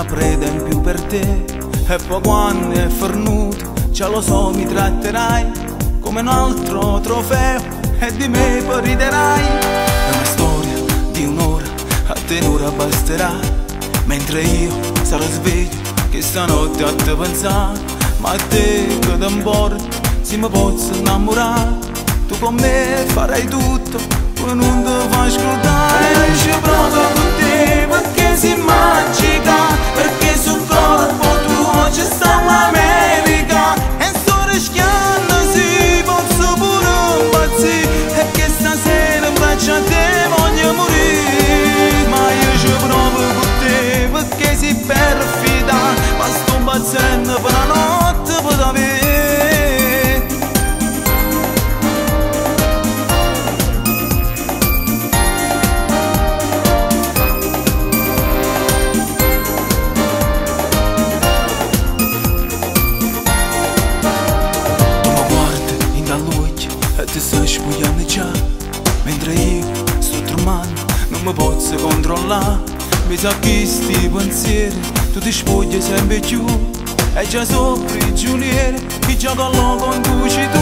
una preda in più per te. E poi quando è fornuto, già lo so, mi tratterai come un altro trofeo e di me poi riderai. È una storia di un'ora, a te un'ora basterà, mentre io sarò sveglio che stanotte a te pensare. Ma a te che ti importa, se mi posso innamorare, tu con me farai tutto, poi non ti fai ascoltare. E ci provo con te perché si magica, perché sul corpo tuo c'è sta l'America. E sto rischiando, si posso pure impazzire, e che stasera in braccio a te voglio morire. Ma io ci provo con te perché si perfida, ma sto bazzendo per la notte per avere. Ti stai spugliando già, mentre io sto tremando, non mi posso controllare. Mi sa che sti pensieri, tu ti spogli sempre più, e già so prigioniere, che gioca con cui ci tu.